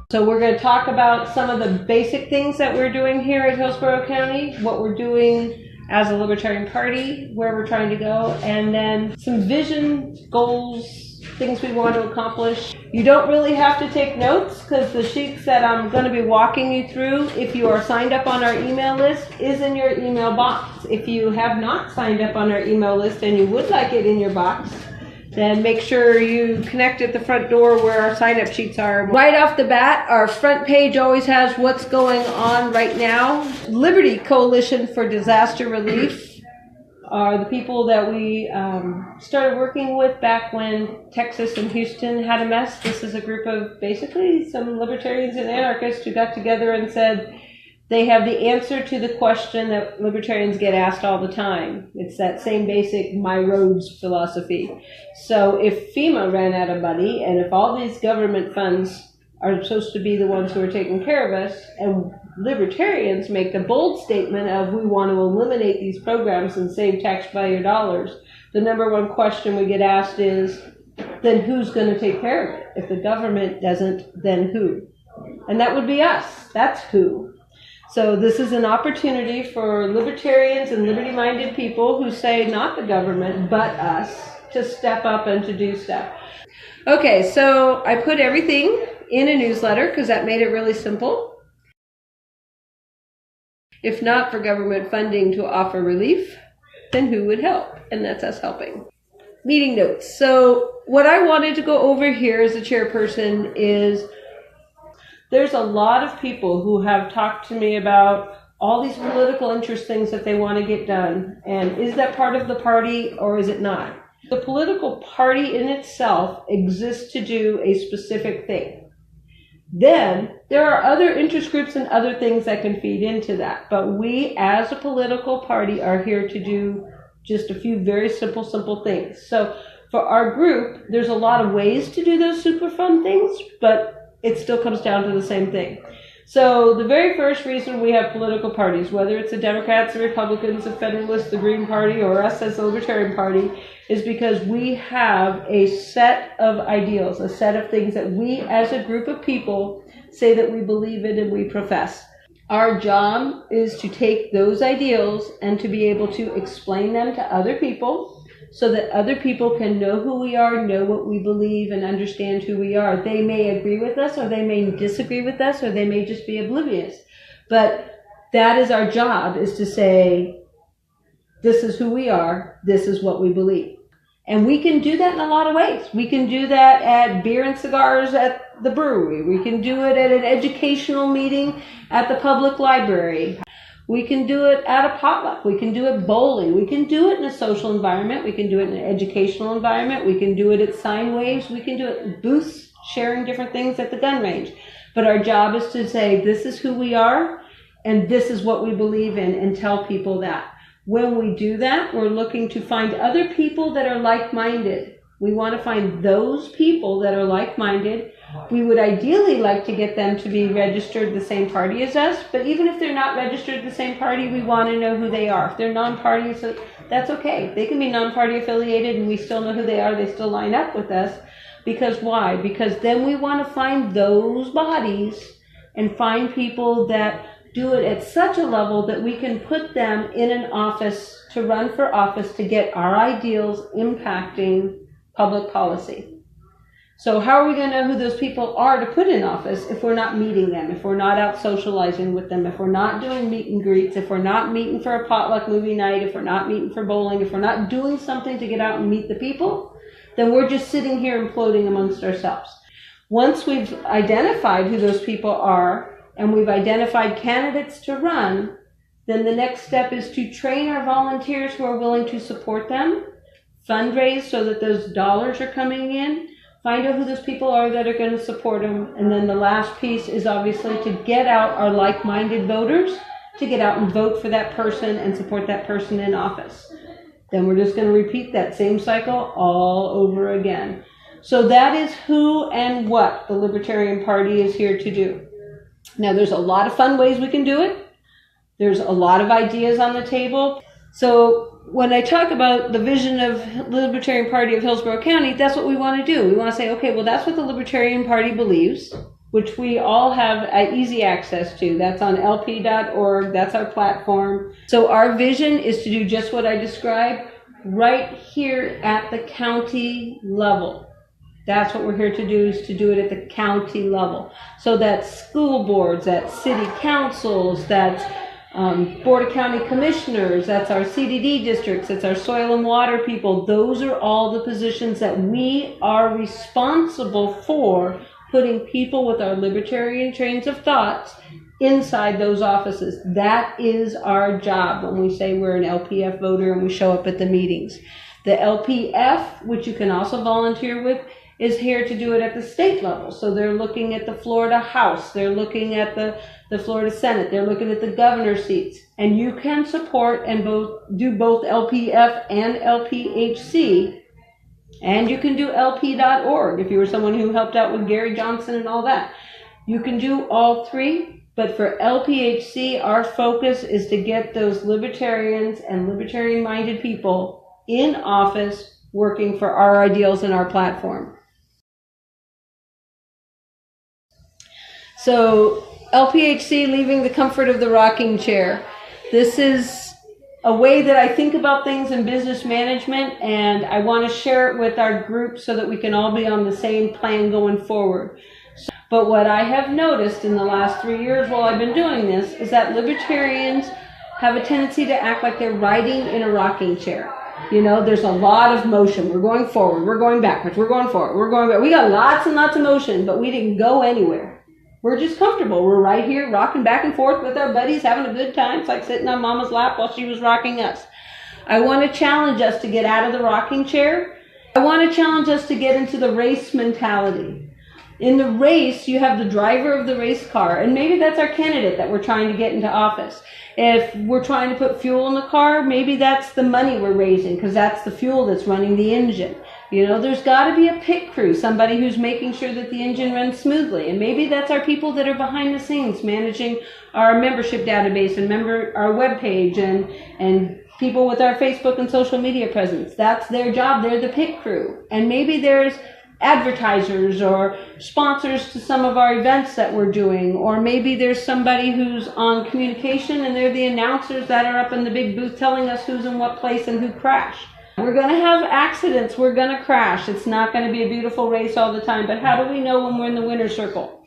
So we're going to talk about some of the basic things that we're doing here at Hillsborough County, what we're doing as a Libertarian Party, where we're trying to go, and then some vision, goals, things we want to accomplish. You don't really have to take notes because the sheets that I'm going to be walking you through, if you are signed up on our email list, is in your email box. If you have not signed up on our email list and you would like it in your box, then make sure you connect at the front door where our sign-up sheets are. Right off the bat, our front page always has what's going on right now. Liberty Coalition for Disaster Relief are the people that we started working with back when Texas and Houston had a mess. This is a group of basically some libertarians and anarchists who got together and said they have the answer to the question that libertarians get asked all the time. It's that same basic my roads philosophy. So if FEMA ran out of money and if all these government funds are supposed to be the ones who are taking care of us, and libertarians make the bold statement of we want to eliminate these programs and save taxpayer dollars, the number one question we get asked is, then who's going to take care of it? If the government doesn't, then who? And that would be us. That's who. So this is an opportunity for libertarians and liberty-minded people who say not the government, but us, to step up and to do stuff. Okay, so I put everything in a newsletter because that made it really simple. If not for government funding to offer relief, then who would help? And that's us helping. Meeting notes. So what I wanted to go over here as a chairperson is there's a lot of people who have talked to me about all these political interest things that they want to get done. And is that part of the party or is it not? The political party in itself exists to do a specific thing. Then there are other interest groups and other things that can feed into that. But we as a political party are here to do just a few very simple things. So for our group, there's a lot of ways to do those super fun things, but it still comes down to the same thing. So the very first reason we have political parties, whether it's the Democrats, the Republicans, the Federalists, the Green Party, or us as the Libertarian Party, is because we have a set of ideals, a set of things that we as a group of people say that we believe in and we profess. Our job is to take those ideals and to be able to explain them to other people so that other people can know who we are, know what we believe, and understand who we are. They may agree with us, or they may disagree with us, or they may just be oblivious. But that is our job, is to say, this is who we are, this is what we believe. And we can do that in a lot of ways. We can do that at beer and cigars at the brewery. We can do it at an educational meeting at the public library. We can do it at a potluck. We can do it bowling. We can do it in a social environment. We can do it in an educational environment. We can do it at sine waves. We can do it in booths, sharing different things at the gun range. But our job is to say, this is who we are, and this is what we believe in, and tell people that. When we do that, we're looking to find other people that are like-minded. We want to find those people that are like-minded. We would ideally like to get them to be registered the same party as us, but even if they're not registered the same party, we want to know who they are. If they're non-party, so that's okay. They can be non-party affiliated and we still know who they are. They still line up with us. Because why? Because then we want to find those bodies and find people that do it at such a level that we can put them in an office to run for office to get our ideals impacting public policy. So how are we going to know who those people are to put in office if we're not meeting them, if we're not out socializing with them, if we're not doing meet and greets, if we're not meeting for a potluck movie night, if we're not meeting for bowling, if we're not doing something to get out and meet the people, then we're just sitting here imploding amongst ourselves. Once we've identified who those people are and we've identified candidates to run, then the next step is to train our volunteers who are willing to support them, fundraise so that those dollars are coming in, find out who those people are that are going to support them, and then the last piece is obviously to get out our like-minded voters to get out and vote for that person and support that person in office. Then we're just going to repeat that same cycle all over again. So that is who and what the Libertarian Party is here to do. Now, there's a lot of fun ways we can do it. There's a lot of ideas on the table. So when I talk about the vision of the Libertarian Party of Hillsborough County, that's what we want to do. We want to say, okay, well, that's what the Libertarian Party believes. which we all have easy access to. That's on lp.org. That's our platform. So our vision is to do just what I described right here at the county level. That's what we're here to do, is to do it at the county level. So that's school boards, that's city councils, that's Board of County Commissioners, that's our CDD districts, that's our soil and water people. Those are all the positions that we are responsible for putting people with our libertarian trains of thoughts inside those offices. That is our job when we say we're an LPF voter and we show up at the meetings. The LPF, which you can also volunteer with, is here to do it at the state level. So they're looking at the Florida House, they're looking at the Florida Senate, they're looking at the governor's seats. And you can support and do both LPF and LPHC. And you can do LP.org if you were someone who helped out with Gary Johnson and all that. You can do all three, but for LPHC, our focus is to get those libertarians and libertarian-minded people in office working for our ideals and our platform. So LPHC, leaving the comfort of the rocking chair. This is a way that I think about things in business management, and I want to share it with our group so that we can all be on the same plan going forward. But what I have noticed in the last 3 years while I've been doing this is that libertarians have a tendency to act like they're riding in a rocking chair. You know, there's a lot of motion. We're going forward, we're going backwards, we're going forward, we're going back. We got lots and lots of motion, but we didn't go anywhere. We're just comfortable. We're right here rocking back and forth with our buddies, having a good time. It's like sitting on Mama's lap while she was rocking us. I want to challenge us to get out of the rocking chair. I want to challenge us to get into the race mentality. In the race, you have the driver of the race car, and maybe that's our candidate that we're trying to get into office. If we're trying to put fuel in the car, maybe that's the money we're raising, because that's the fuel that's running the engine. You know, there's got to be a pit crew, somebody who's making sure that the engine runs smoothly. And maybe that's our people that are behind the scenes managing our membership database and our webpage and people with our Facebook and social media presence. That's their job. They're the pit crew. And maybe there's advertisers or sponsors to some of our events that we're doing, or maybe there's somebody who's on communication and they're the announcers that are up in the big booth telling us who's in what place and who crashed. We're going to have accidents, we're going to crash. It's not going to be a beautiful race all the time, but how do we know when we're in the winner's circle?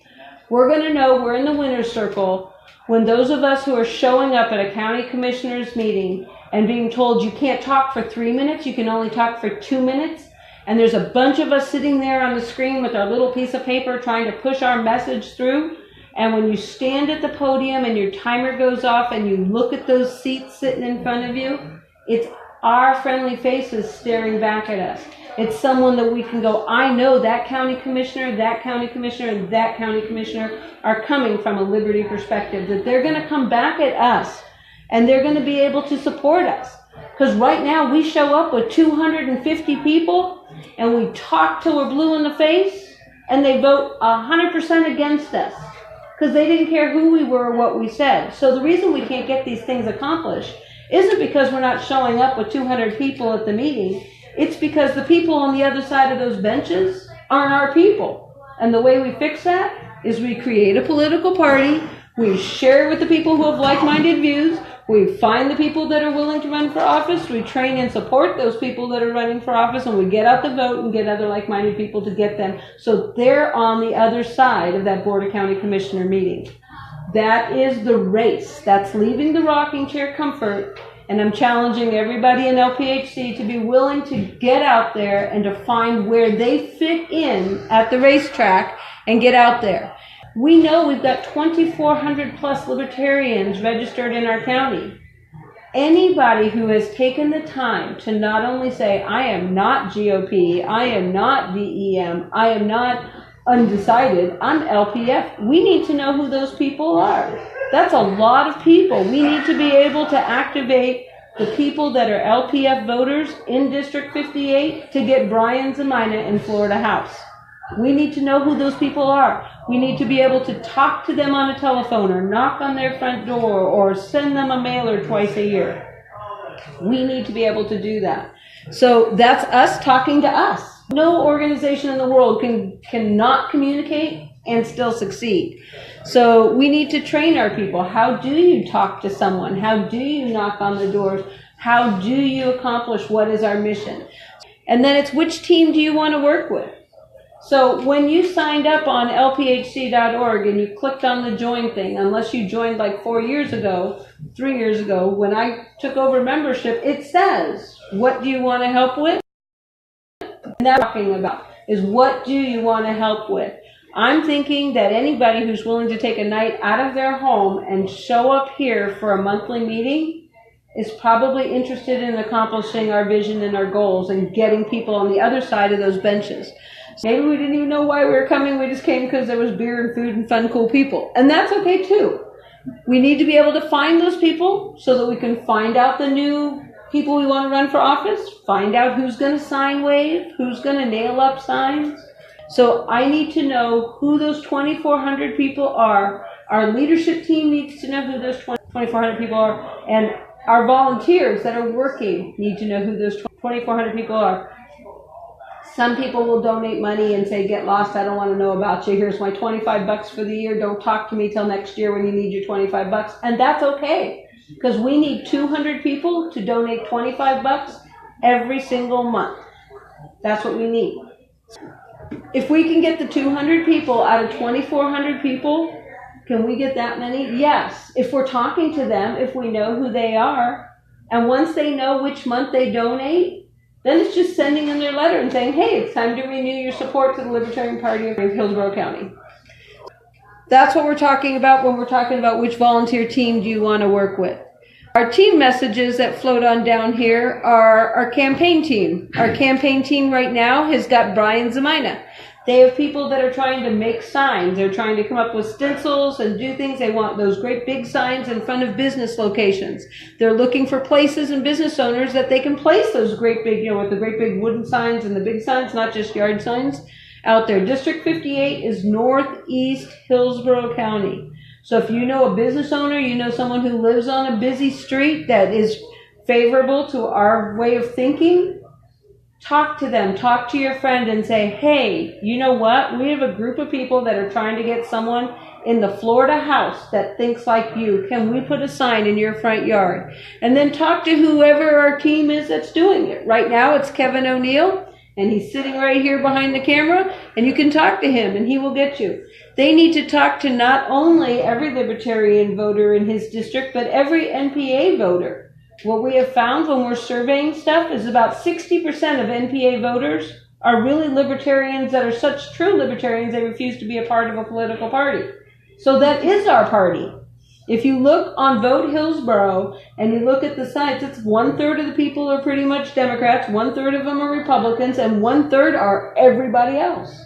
We're going to know we're in the winner's circle when those of us who are showing up at a county commissioner's meeting and being told you can't talk for 3 minutes, you can only talk for 2 minutes, and there's a bunch of us sitting there on the screen with our little piece of paper trying to push our message through, and when you stand at the podium and your timer goes off and you look at those seats sitting in front of you, it's our friendly faces staring back at us. It's someone that we can go, I know that county commissioner, that county commissioner, and that county commissioner are coming from a liberty perspective, that they're going to come back at us and they're going to be able to support us. Because right now we show up with 250 people and we talk till we're blue in the face and they vote 100% against us because they didn't care who we were or what we said. So the reason we can't get these things accomplished isn't because we're not showing up with 200 people at the meeting. It's because the people on the other side of those benches aren't our people. And the way we fix that is we create a political party, we share with the people who have like-minded views, we find the people that are willing to run for office, we train and support those people that are running for office, and we get out the vote and get other like-minded people to get them so they're on the other side of that Board of County Commissioner meeting. That is the race. That's leaving the rocking chair comfort, and I'm challenging everybody in LPHC to be willing to get out there and to find where they fit in at the racetrack and get out there. We know we've got 2,400 plus libertarians registered in our county. Anybody who has taken the time to not only say, I am not GOP, I am not VEM, I am not undecided, I'm LPF. We need to know who those people are. That's a lot of people. We need to be able to activate the people that are LPF voters in District 58 to get Brian Zemina in Florida House. We need to know who those people are. We need to be able to talk to them on a telephone or knock on their front door or send them a mailer twice a year. We need to be able to do that. So that's us talking to us. No organization in the world cannot communicate and still succeed. So we need to train our people. How do you talk to someone? How do you knock on the doors? How do you accomplish what is our mission? And then it's which team do you want to work with? So when you signed up on lphc.org and you clicked on the join thing, unless you joined like 3 years ago, when I took over membership, it says, what do you want to help with? And that's what I'm talking about, is what do you want to help with? I'm thinking that anybody who's willing to take a night out of their home and show up here for a monthly meeting is probably interested in accomplishing our vision and our goals and getting people on the other side of those benches. Maybe we didn't even know why we were coming. We just came because there was beer and food and fun, cool people. And that's okay too. We need to be able to find those people so that we can find out the new people we want to run for office, find out who's going to sign wave, who's going to nail up signs. So I need to know who those 2,400 people are. Our leadership team needs to know who those 2,400 people are. And our volunteers that are working need to know who those 2,400 people are. Some people will donate money and say, get lost, I don't want to know about you. Here's my $25 for the year. Don't talk to me till next year when you need your $25. And that's okay, because we need 200 people to donate $25 every single month. That's what we need. If we can get the 200 people out of 2,400 people, can we get that many? Yes. If we're talking to them, if we know who they are, and once they know which month they donate, then it's just sending them their letter and saying, hey, it's time to renew your support to the Libertarian Party of Hillsborough County. That's what we're talking about when we're talking about which volunteer team do you want to work with. Our team messages that float on down here are our campaign team. Our campaign team right now has got Brian Zemina. They have people that are trying to make signs. They're trying to come up with stencils and do things. They want those great big signs in front of business locations. They're looking for places and business owners that they can place those great big, with the great big wooden signs and the big signs, not just yard signs, out there. District 58 is northeast Hillsborough County. So if you know a business owner, you know someone who lives on a busy street that is favorable to our way of thinking, talk to them, talk to your friend and say, hey, you know what? We have a group of people that are trying to get someone in the Florida house that thinks like you. Can we put a sign in your front yard? And then talk to whoever our team is that's doing it. Right now it's Kevin O'Neill, and he's sitting right here behind the camera, and you can talk to him and he will get you. They need to talk to not only every Libertarian voter in his district, but every NPA voter. What we have found when we're surveying stuff is about 60% of NPA voters are really libertarians that are such true libertarians they refuse to be a part of a political party. So that is our party. If you look on Vote Hillsborough and you look at the sites, it's 1/3 of the people are pretty much Democrats, 1/3 of them are Republicans, and 1/3 are everybody else.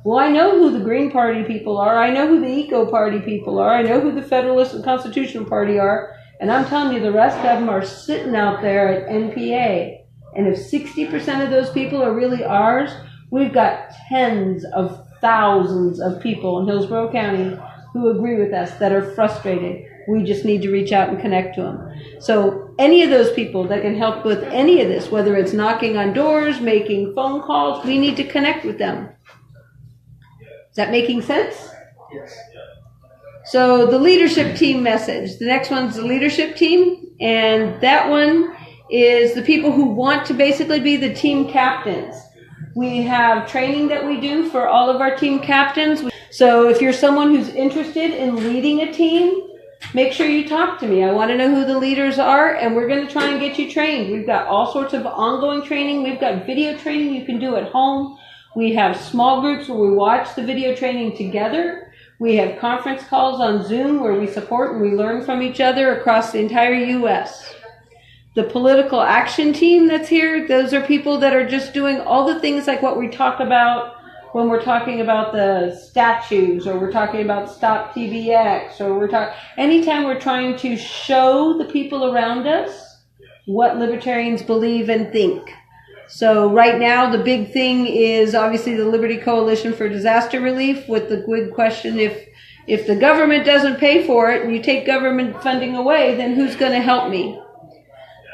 Well, I know who the Green Party people are. I know who the Eco Party people are. I know who the Federalist and Constitutional Party are. And I'm telling you, the rest of them are sitting out there at NPA. And if 60% of those people are really ours, we've got tens of thousands of people in Hillsborough County who agree with us that are frustrated. We just need to reach out and connect to them. So any of those people that can help with any of this, whether it's knocking on doors, making phone calls, we need to connect with them. Is that making sense? Yes. So the leadership team message. The next one's the leadership team, and that one is the people who want to basically be the team captains. We have training that we do for all of our team captains. So if you're someone who's interested in leading a team, make sure you talk to me. I want to know who the leaders are, and we're going to try and get you trained. We've got all sorts of ongoing training. We've got video training you can do at home. We have small groups where we watch the video training together. We have conference calls on Zoom where we support and we learn from each other across the entire U.S. The political action team that's here, those are people that are just doing all the things like what we talk about when we're talking about the statues, or we're talking about Stop TBX, or anytime we're trying to show the people around us what libertarians believe and think. So right now the big thing is obviously the Liberty Coalition for Disaster Relief, with the good question, if the government doesn't pay for it and you take government funding away, then who's going to help me?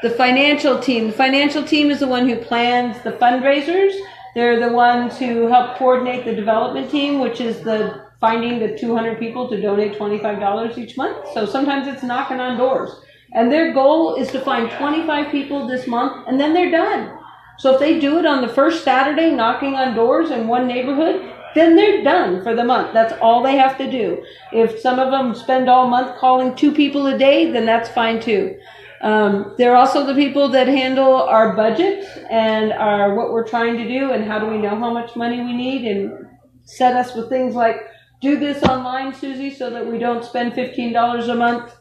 The financial team. The financial team is the one who plans the fundraisers. They're the ones who help coordinate the development team, which is the finding the 200 people to donate $25 each month. So sometimes it's knocking on doors. And their goal is to find 25 people this month, and then they're done. So if they do it on the first Saturday, knocking on doors in one neighborhood, then they're done for the month. That's all they have to do. If some of them spend all month calling 2 people a day, then that's fine too. They're also the people that handle our budget and what we're trying to do and how do we know how much money we need, and set us with things like, do this online, Susie, so that we don't spend $15 a month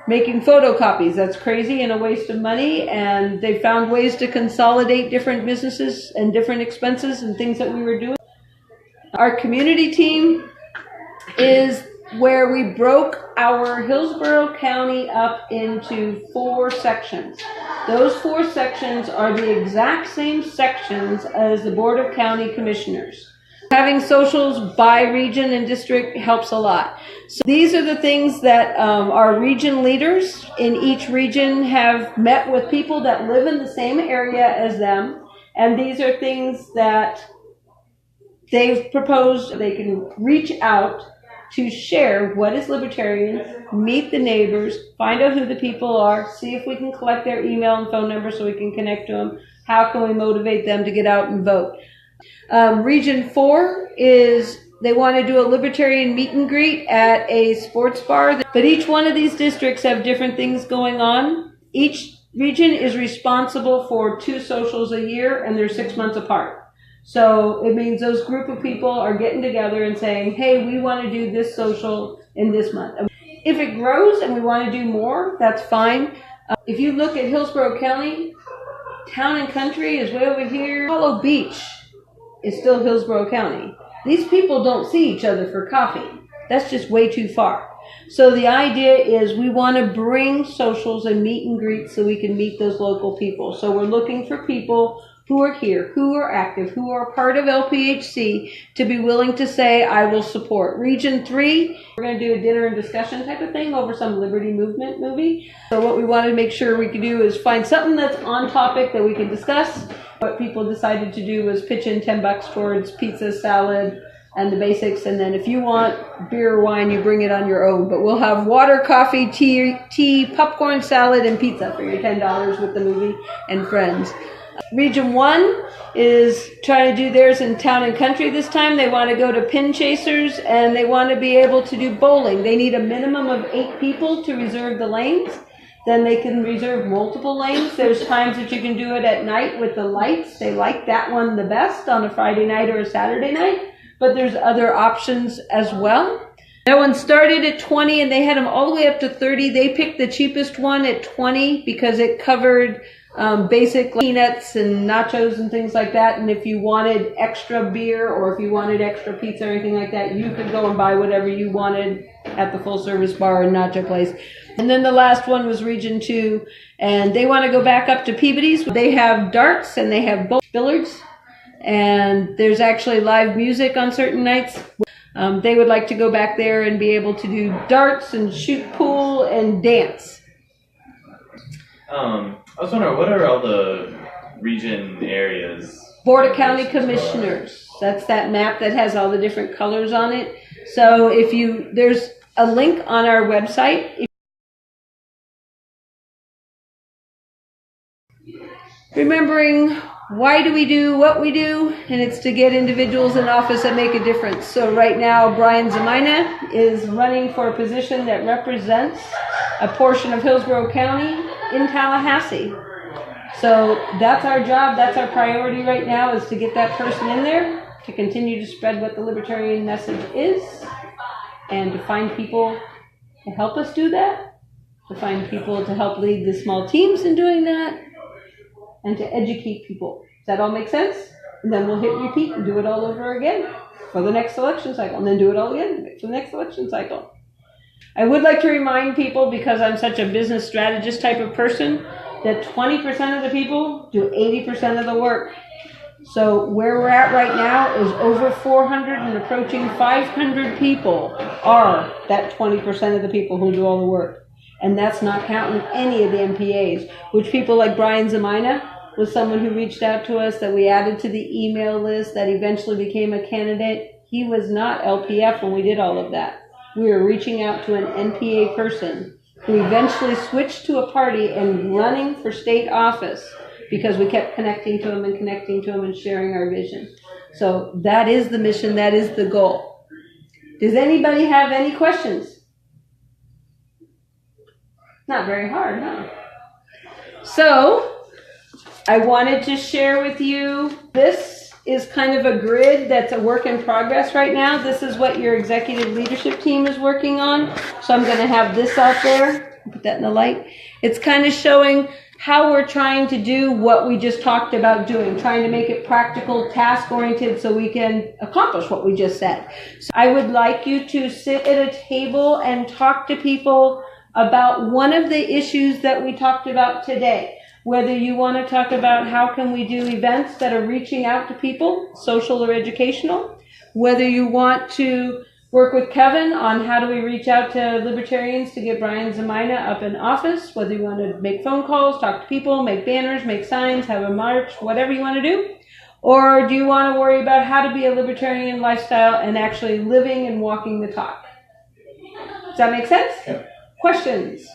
making photocopies. That's crazy and a waste of money, and they found ways to consolidate different businesses and different expenses and things that we were doing. Our community team is where we broke our Hillsborough County up into 4 sections. Those 4 sections are the exact same sections as the Board of County Commissioners. Having socials by region and district helps a lot. So these are the things that our region leaders in each region have met with people that live in the same area as them. And these are things that they've proposed. They can reach out to share what is libertarian, meet the neighbors, find out who the people are, see if we can collect their email and phone number so we can connect to them. How can we motivate them to get out and vote? Region 4 is they want to do a libertarian meet and greet at a sports bar. But each one of these districts have different things going on. Each region is responsible for 2 socials a year, and they're 6 months apart. So it means those group of people are getting together and saying, hey, we want to do this social in this month. If it grows and we want to do more, that's fine. If you look at Hillsborough County, Town and Country is way over here. Hollow Beach is still Hillsborough County. These people don't see each other for coffee. That's just way too far. So the idea is we want to bring socials and meet and greets so we can meet those local people. So we're looking for people who are here, who are active, who are part of LPHC to be willing to say, I will support. Region 3, we're going to do a dinner and discussion type of thing over some Liberty Movement movie. So what we wanted to make sure we could do is find something that's on topic that we can discuss. What people decided to do was pitch in $10 towards pizza, salad, and the basics. And then if you want beer or wine, you bring it on your own. But we'll have water, coffee, tea, popcorn, salad, and pizza for your $10 with the movie and friends. Region 1 is trying to do theirs in Town and Country this time. They want to go to pin chasers, and they want to be able to do bowling. They need a minimum of 8 people to reserve the lanes. Then they can reserve multiple lanes. There's times that you can do it at night with the lights. They like that one the best on a Friday night or a Saturday night. But there's other options as well. That one started at 20, and they had them all the way up to 30. They picked the cheapest one at 20 because it covered basic peanuts and nachos and things like that. And if you wanted extra beer or if you wanted extra pizza or anything like that, you could go and buy whatever you wanted at the full service bar and nacho place. And then the last one was Region 2, and they want to go back up to Peabody's. They have darts and they have billiards, and there's actually live music on certain nights. They would like to go back there and be able to do darts and shoot pool and dance. I was wondering, what are all the region areas? Board of County Commissioners. That's that map that has all the different colors on it. So there's a link on our website. Remembering why do we do what we do, and it's to get individuals in office that make a difference. So right now, Brian Zemina is running for a position that represents a portion of Hillsborough County in Tallahassee. So that's our job, that's our priority right now, is to get that person in there, to continue to spread what the libertarian message is, and to find people to help us do that, to find people to help lead the small teams in doing that, and to educate people. Does that all make sense? And then we'll hit repeat and do it all over again for the next election cycle, and then do it all again for the next election cycle. I would like to remind people, because I'm such a business strategist type of person, that 20% of the people do 80% of the work. So where we're at right now is over 400 and approaching 500 people are that 20% of the people who do all the work. And that's not counting any of the MPAs, which people like Brian Zemina was someone who reached out to us that we added to the email list that eventually became a candidate. He was not LPF when we did all of that. We were reaching out to an NPA person who eventually switched to a party and running for state office because we kept connecting to him and sharing our vision. So that is the mission. That is the goal. Does anybody have any questions? Not very hard, huh? So I wanted to share with you, this is kind of a grid that's a work in progress right now. This is what your executive leadership team is working on. So I'm going to have this out there. Put that in the light. It's kind of showing how we're trying to do what we just talked about doing, trying to make it practical, task-oriented, so we can accomplish what we just said. So I would like you to sit at a table and talk to people about one of the issues that we talked about today. Whether you want to talk about how can we do events that are reaching out to people, social or educational. Whether you want to work with Kevin on how do we reach out to libertarians to get Brian Zemina up in office. Whether you want to make phone calls, talk to people, make banners, make signs, have a march, whatever you want to do. Or do you want to worry about how to be a libertarian lifestyle and actually living and walking the talk? Does that make sense? Yeah. Questions?